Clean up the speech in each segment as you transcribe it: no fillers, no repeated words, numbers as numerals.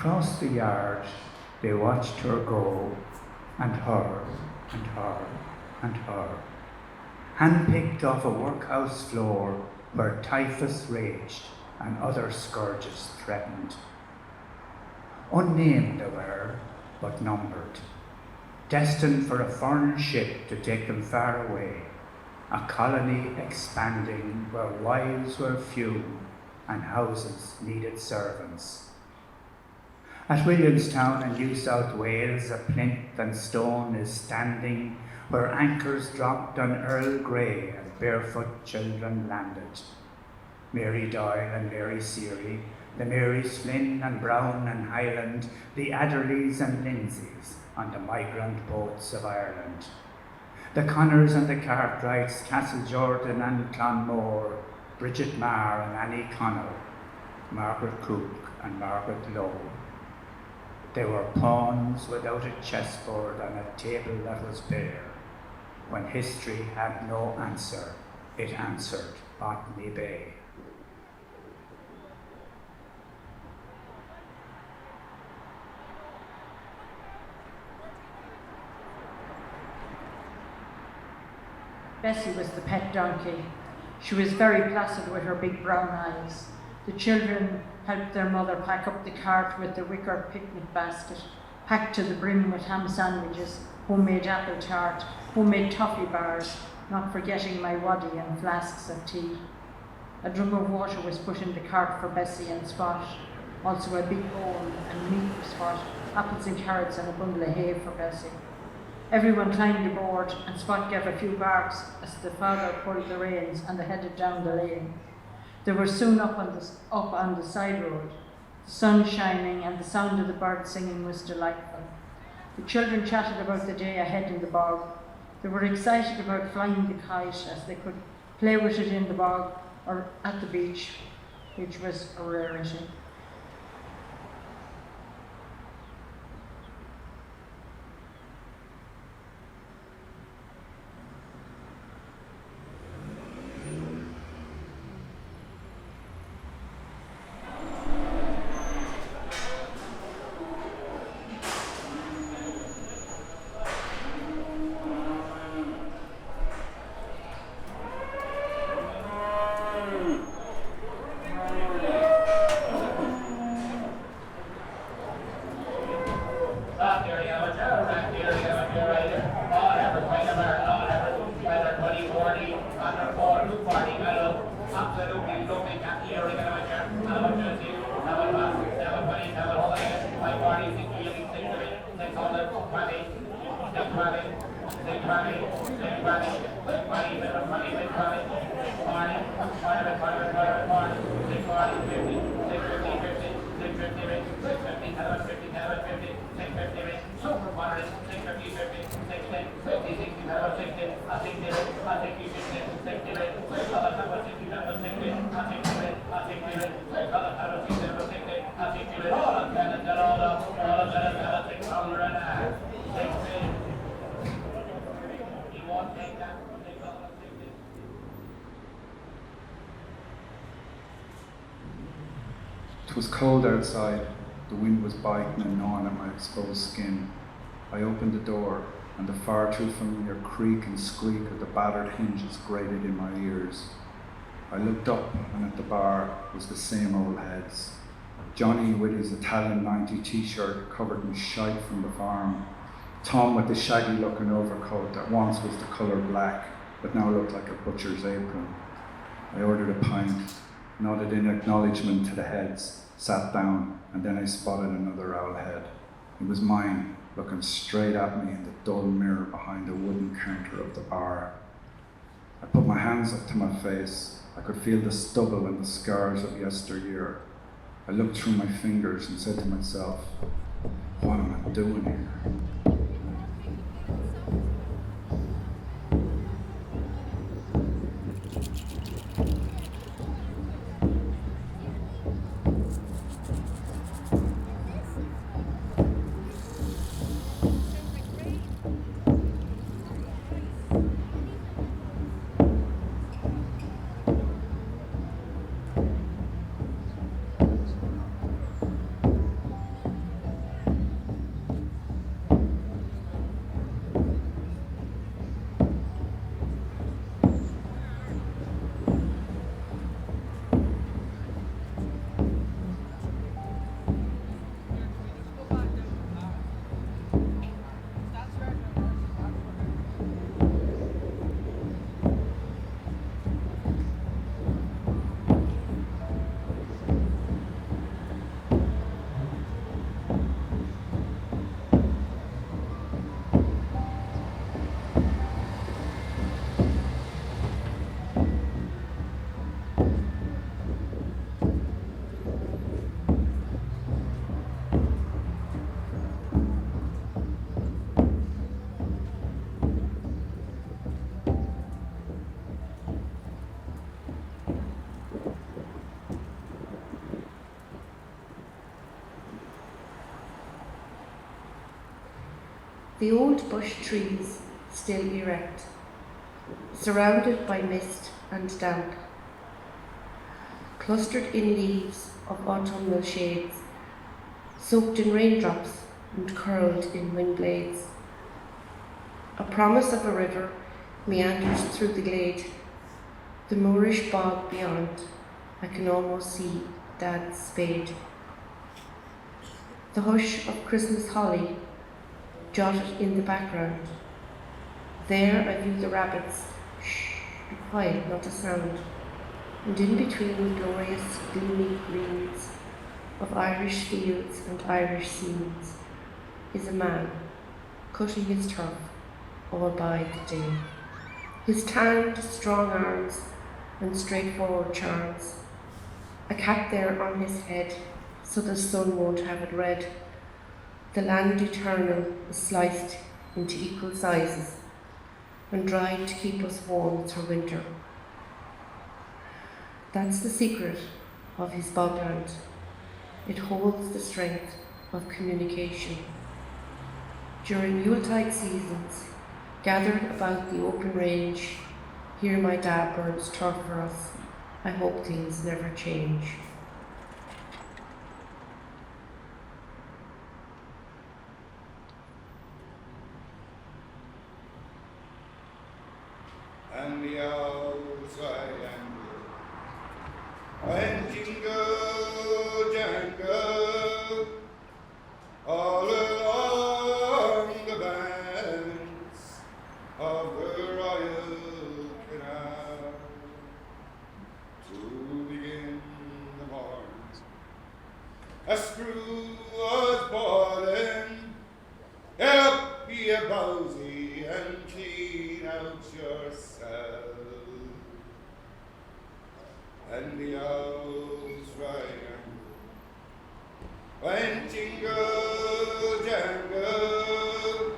Across the yard, they watched her go, and her, and her, and her, handpicked off a workhouse floor where typhus raged and other scourges threatened. Unnamed they were, but numbered, destined for a foreign ship to take them far away, a colony expanding where wives were few and houses needed servants. At Williamstown in New South Wales, a plinth and stone is standing where anchors dropped on Earl Grey and barefoot children landed. Mary Doyle and Mary Seary, the Marys Flynn and Brown and Highland, the Adderleys and Lindsays on the migrant boats of Ireland. The Connors and the Cartwrights, Castle Jordan and Clonmore, Bridget Marr and Annie Connell, Margaret Cook and Margaret Lowe. They were pawns without a chessboard on a table that was bare. When history had no answer, it answered Botany Bay. Bessie was the pet donkey. She was very placid with her big brown eyes. The children helped their mother pack up the cart with the wicker picnic basket, packed to the brim with ham sandwiches, homemade apple tart, homemade toffee bars, not forgetting my waddy and flasks of tea. A drum of water was put in the cart for Bessie and Spot, also a big bowl and meat for Spot, apples and carrots and a bundle of hay for Bessie. Everyone climbed aboard and Spot gave a few barks as the father pulled the reins and they headed down the lane. They were soon up on the side road. The sun shining and the sound of the birds singing was delightful. The children chatted about the day ahead in the bog. They were excited about flying the kite as they could play with it in the bog or at the beach, which was a rarity. It was cold outside. The wind was biting and gnawing at my exposed skin. I opened the door, and the far too familiar creak and squeak of the battered hinges grated in my ears. I looked up, and at the bar was the same old heads. Johnny with his Italian 90 t-shirt covered in shite from the farm. Tom with the shaggy-looking overcoat that once was the colour black, but now looked like a butcher's apron. I ordered a pint, nodded in acknowledgement to the heads, sat down, and then I spotted another owl head. It was mine, looking straight at me in the dull mirror behind the wooden counter of the bar. I put my hands up to my face. I could feel the stubble and the scars of yesteryear. I looked through my fingers and said to myself, what am I doing here? The old bush trees still erect, surrounded by mist and damp, clustered in leaves of autumnal shades, soaked in raindrops and curled in wind blades. A promise of a river meanders through the glade. The moorish bog beyond, I can almost see Dad's spade. The hush of Christmas holly jotted in the background. There I view the rabbits. Shh, be quiet, not a sound. And in between the glorious gloomy greens of Irish fields and Irish scenes is a man cutting his turf all by the day. His tanned, strong arms and straightforward charms, a cap there on his head so the sun won't have it red. The land eternal is sliced into equal sizes and dried to keep us warm through winter. That's the secret of his bogland. It holds the strength of communication. During Yuletide seasons, gathered about the open range, here my dad burns turf for us. I hope things never change. And the old triangle, when jingle jangle, all along the banks of the Royal Canal, to begin the morn, a screw was boiling. Help ye a bowsy and clean out yourself. And the old triangle went jingle jangle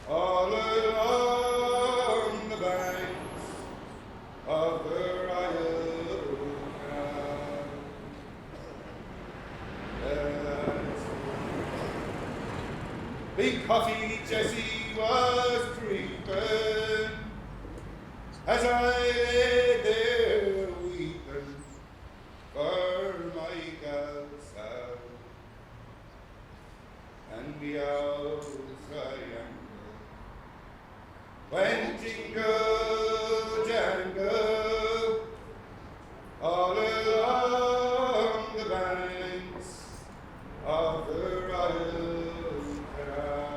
all along the banks of the Royal Canal. Big coffee Jessie was creeping as I lay there weeping for my gal's out. And the old triangle went jingle jangle all along the banks of the Royal Canal.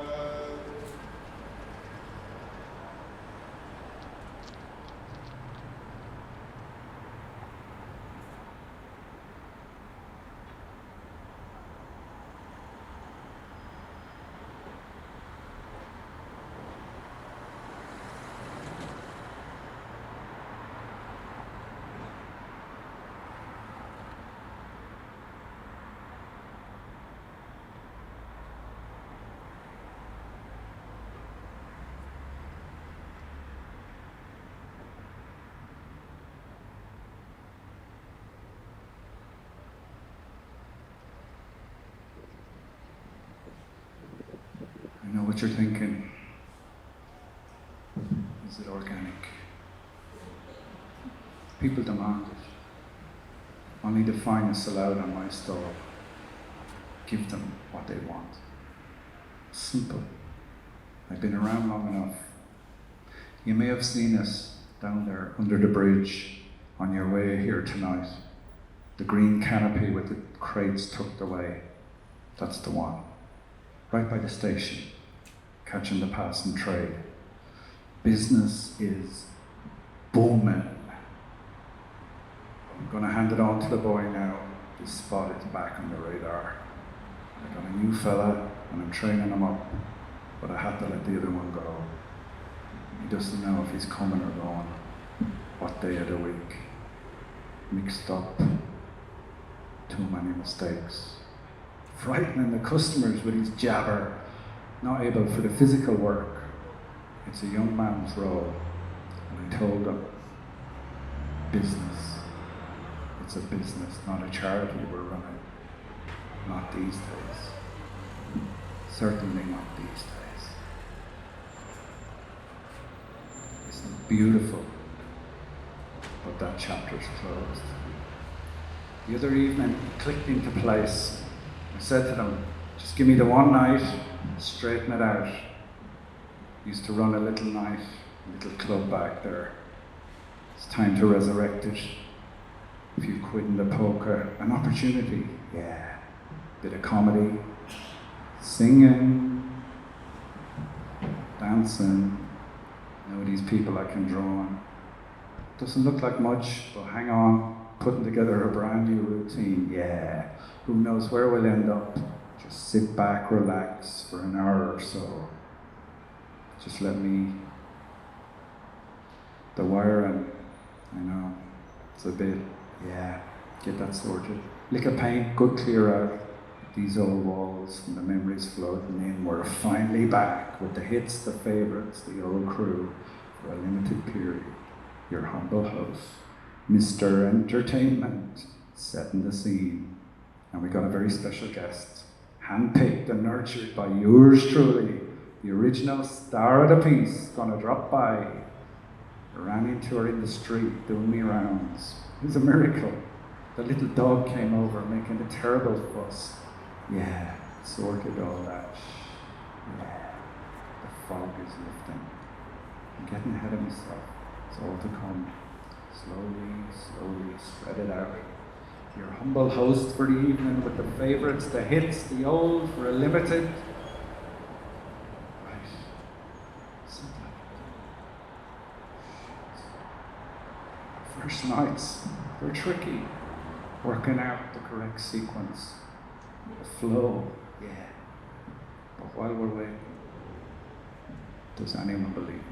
I know what you're thinking. Is it organic? People demand it. Only the finest allowed on my stall. Give them what they want. Simple. I've been around long enough. You may have seen us down there under the bridge on your way here tonight. The green canopy with the crates tucked away. That's the one. Right by the station, catching the passing trade. Business is booming. I'm going to hand it on to the boy now. This spot is back on the radar. I got a new fella and I'm training him up, but I had to let the other one go. He doesn't know if he's coming or going, what day of the week. Mixed up, too many mistakes. Frightening the customers with his jabber, not able for the physical work. It's a young man's role, and I told him, business. It's a business, not a charity we're running. Not these days. Certainly not these days. beautiful. But that chapter's closed. The other evening, it clicked into place. I said to them, just give me the one night, straighten it out. Used to run a little night, a little club back there. It's time to resurrect it. A few quid in the poker, an opportunity, yeah. Bit of comedy, singing, dancing. Know these people I can draw on. Doesn't look like much, but hang on, putting together a brand new routine, yeah. Who knows where we'll end up? Just sit back, relax for an hour or so. Just let me. The wiring, I know, it's a bit, yeah, get that sorted. Lick of paint, good clear out. These old walls and the memories floating in. We're finally back with the hits, the favourites, the old crew for a limited period. Your humble host, Mr. Entertainment, setting the scene. And we got a very special guest, handpicked and nurtured by yours truly, the original star of the piece, gonna drop by. I ran into her in the street doing me rounds. It was a miracle. The little dog came over making a terrible fuss. Yeah, sorted all that. Yeah, the fog is lifting. I'm getting ahead of myself. It's all to come. Slowly, slowly spread it out. Your humble host for the evening with the favourites, the hits, the old for a limited. Right. Sit down. First nights, they're tricky. Working out the correct sequence. The flow, yeah. But while we're waiting, does anyone believe?